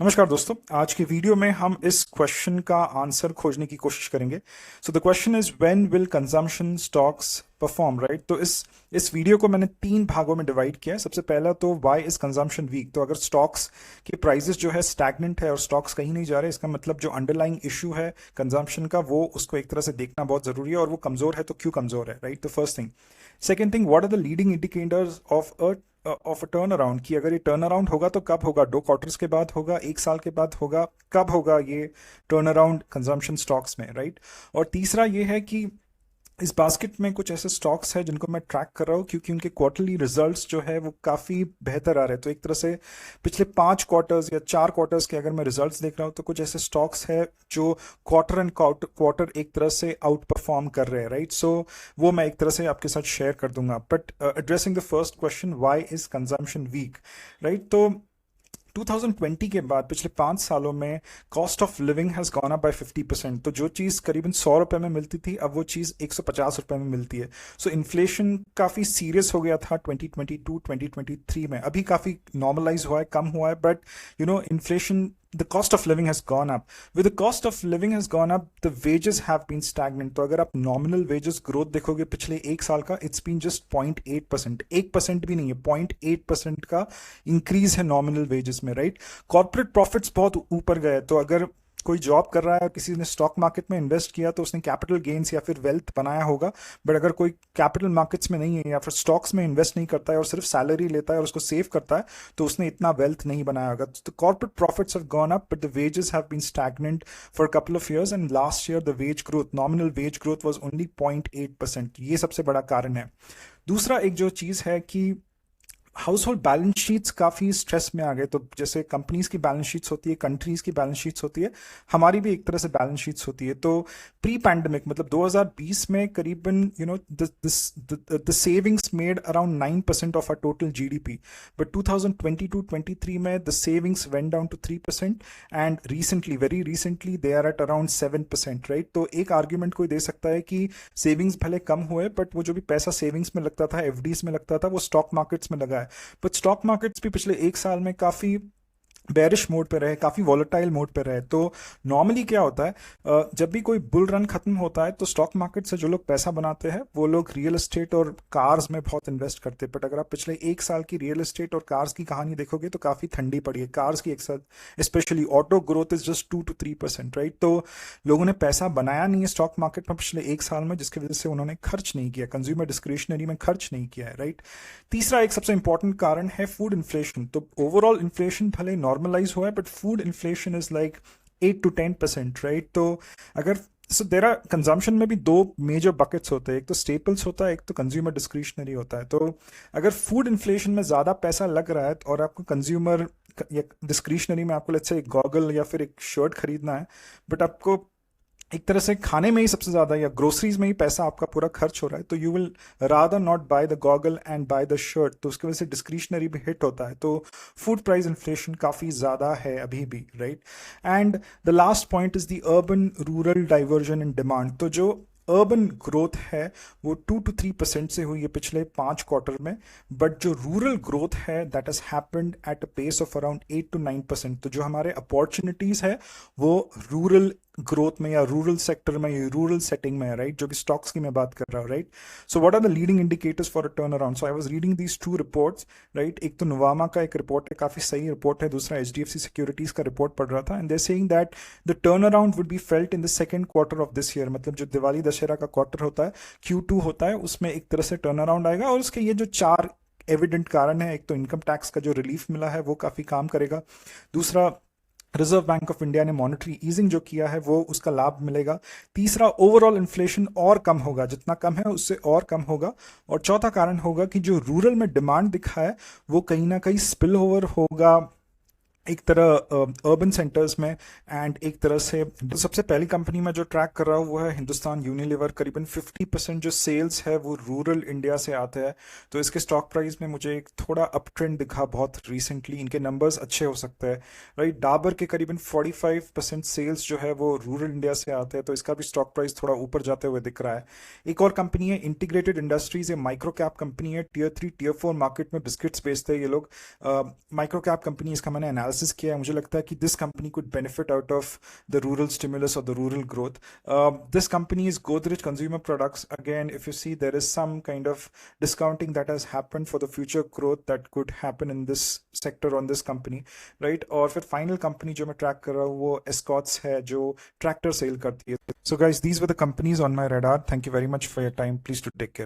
नमस्कार दोस्तों। आज की वीडियो में हम इस क्वेश्चन का आंसर खोजने की कोशिश करेंगे। So the question is when will consumption stocks perform, right. तो इस वीडियो को मैंने तीन भागों में डिवाइड किया है। सबसे पहला तो व्हाई इज कंजम्पशन वीक। तो अगर स्टॉक्स के प्राइसेस जो है स्टैग्नेंट है और स्टॉक्स कहीं नहीं जा रहे, इसका मतलब जो अंडरलाइंग इशू है कंजम्पशन का, वो उसको एक तरह से देखना बहुत जरूरी है। और वो कमजोर है तो क्यों कमजोर है, राइट। तो first thing. Second thing, what are the leading indicators of a turn around, कि अगर ये टर्न अराउंड होगा तो कब होगा, 2 क्वार्टर्स के बाद होगा, 1 साल के बाद होगा, कब होगा ये टर्न अराउंड कंजम्पशन स्टॉक्स में, राइट। और तीसरा ये है कि इस बास्केट में कुछ ऐसे स्टॉक्स हैं जिनको मैं ट्रैक कर रहा हूँ क्योंकि उनके क्वार्टरली रिजल्ट्स जो है वो काफ़ी बेहतर आ रहे हैं। तो एक तरह से पिछले 5 क्वार्टर्स या 4 क्वार्टर्स के अगर मैं रिजल्ट्स देख रहा हूँ तो कुछ ऐसे स्टॉक्स है जो क्वार्टर एंड क्वार्टर एक तरह से आउट परफॉर्म कर रहे हैं, राइट। सो वो मैं एक तरह से आपके साथ शेयर कर दूंगा। But addressing the first question, why is consumption weak, right. तो 2020 के बाद पिछले 5 सालों में cost of living has gone up by 50%। तो जो चीज़ करीबन 100 रुपए में मिलती थी, अब वो चीज़ 150 रुपए में मिलती है। सो इन्फ्लेशन काफ़ी सीरियस हो गया था 2022 2023 में। अभी काफ़ी नॉर्मलाइज हुआ है, कम हुआ है, but inflation, the cost of living has gone up. With the cost of living has gone up, the wages have been stagnant. तो अगर आप nominal wages growth देखोगे पिछले 1 साल का, it's been just 0.8%, 1% भी नहीं है, 0.8% का इंक्रीज है नॉमिनल वेजेस में, राइट। कॉर्पोरेट प्रॉफिट्स बहुत ऊपर गए। तो अगर कोई जॉब कर रहा है और किसी ने स्टॉक मार्केट में इन्वेस्ट किया तो उसने कैपिटल गेन्स या फिर वेल्थ बनाया होगा। बट अगर कोई कैपिटल मार्केट्स में नहीं है या फिर स्टॉक्स में इन्वेस्ट नहीं करता है और सिर्फ सैलरी लेता है और उसको सेव करता है, तो उसने इतना वेल्थ नहीं बनाया होगा। तो corporate profits have gone up but the wages have been stagnant for a couple of years, and last year the wage growth, nominal wage growth was only 0.8%। ये सबसे बड़ा कारण है। दूसरा एक जो चीज़ है कि हाउस होल्ड बैलेंस शीट्स काफ़ी स्ट्रेस में आ गए। तो जैसे कंपनीज की बैलेंस शीट्स होती है, कंट्रीज की बैलेंस शीट्स होती है, हमारी भी एक तरह से बैलेंस शीट्स होती है। तो प्री पैंडमिक मतलब 2020 में करीबन the savings made around 9% of our total GDP. But 2022-23 में the savings went down to 3%, and recently, very recently, they are at around 7%, right. तो एक आर्ग्यूमेंट कोई दे सकता है कि सेविंग्स भले कम हुए, बट वो जो भी पैसा सेविंग्स में लगता था, एफडीज में लगता था, वो स्टॉक मार्केट्स में लगा है। बट स्टॉक मार्केट्स भी पिछले 1 साल में काफी बेरिश मोड पे रहे, काफी वॉलेटाइल मोड पे रहे। तो नॉर्मली क्या होता है, जब भी कोई बुल रन खत्म होता है तो स्टॉक मार्केट से जो लोग पैसा बनाते हैं वो लोग रियल एस्टेट और कार्स में बहुत इन्वेस्ट करते हैं। बट अगर आप पिछले 1 साल की रियल एस्टेट और कार्स की कहानी देखोगे तो काफी ठंडी पड़ी है कार्स की। एक साथ specially auto growth is just 2 to 3%, right. तो लोगों ने पैसा बनाया नहीं है स्टॉक मार्केट में पिछले 1 साल में, जिसकी वजह से उन्होंने खर्च नहीं किया, कंज्यूमर डिस्क्रिशनरी में खर्च नहीं किया है, राइट। तीसरा एक सबसे इंपॉर्टेंट कारण है फूड इन्फ्लेशन। तो ओवरऑल इन्फ्लेशन भले नॉर्मलाइज हुआ है but food inflation is like 8 to 10%, right. तो अगर सो देर आर कंजम्पशन में भी दो मेजर बकेट्स होते हैं, एक तो स्टेपल्स होता है, एक तो कंज्यूमर डिस्क्रिशनरी होता है। तो अगर फूड इन्फ्लेशन में ज़्यादा पैसा लग रहा है और आपको कंज्यूमर या डिस्क्रिशनरी में आपको लेट्स से एक गॉगल या फिर एक शर्ट खरीदना है, बट आपको एक तरह से खाने में ही सबसे ज्यादा या ग्रोसरीज में ही पैसा आपका पूरा खर्च हो रहा है, तो you will rather not by the goggle and by the shirt. तो उसकी वजह से डिस्क्रिशनरी भी हिट होता है। तो फूड प्राइस इन्फ्लेशन काफी ज्यादा है अभी भी, right. And the last point is the urban rural diversion in demand. तो जो अर्बन ग्रोथ है वो 2 to 3% से हुई है पिछले 5 क्वार्टर में, बट जो रूरल ग्रोथ है that has happened at a pace of around 8 to 9%। तो जो हमारे अपॉर्चुनिटीज है वो रूरल ग्रोथ में या रूरल सेक्टर में या रूरल सेटिंग में है, राइट। जो कि स्टॉक्स की मैं बात कर रहा हूँ, right. So what are the leading indicators for a turn around. So I was reading these 2 reports, right. एक तो नुवामा का एक रिपोर्ट है, काफी सही रिपोर्ट है। दूसरा एचडीएफसी सिक्योरिटीज का रिपोर्ट पढ़ रहा था, and they saying that the turn around would be felt in the second quarter of this year. मतलब जो दिवाली दशहरा का क्वार्टर होता है, Q2 होता है, उसमें एक तरह से टर्न अराउंड आएगा। और उसके ये जो 4 एविडेंट कारण है, एक तो इनकम टैक्स का जो रिलीफ मिला है वो काफी काम करेगा। दूसरा, रिजर्व बैंक ऑफ इंडिया ने मॉनेटरी ईजिंग जो किया है वो उसका लाभ मिलेगा। तीसरा, ओवरऑल इन्फ्लेशन और कम होगा, जितना कम है उससे और कम होगा। और चौथा कारण होगा कि जो रूरल में डिमांड दिखा है वो कहीं ना कहीं स्पिल ओवर होगा एक तरह अर्बन सेंटर्स में। एंड एक तरह से तो सबसे पहली कंपनी में जो ट्रैक कर रहा हूँ वो है हिंदुस्तान यूनिलीवर। करीबन 50% जो सेल्स है वो रूरल इंडिया से आते हैं। तो इसके स्टॉक प्राइस में मुझे एक थोड़ा अप ट्रेंड दिखा बहुत रिसेंटली, इनके नंबर्स अच्छे हो सकते हैं, राइट। डाबर के करीबन 45% सेल्स जो है वो रूरल इंडिया से आते हैं, तो इसका भी स्टॉक प्राइस थोड़ा ऊपर जाते हुए दिख रहा है। एक और कंपनी है इंटीग्रेटेड इंडस्ट्रीज, ये माइक्रो कैप कंपनी है, Tier 3 Tier 4 मार्केट में बिस्किट्स बेचते हैं ये लोग। माइक्रो कैप कंपनी, इसका मैंने एनालिसिस एनालिसिस किया है, मुझे लगता है कि this company could benefit out of the rural stimulus और the rural growth. This company is Godrej Consumer Products. Again, if you see, there is some kind of discounting that has happened for the future growth that could happen in this sector on this company, right? और फिर final company जो मैं track कर रहा हूँ वो Escorts है जो ट्रैक्टर सेल करती है. So guys, these were the companies on my radar. Thank you very much for your time. Please do take care.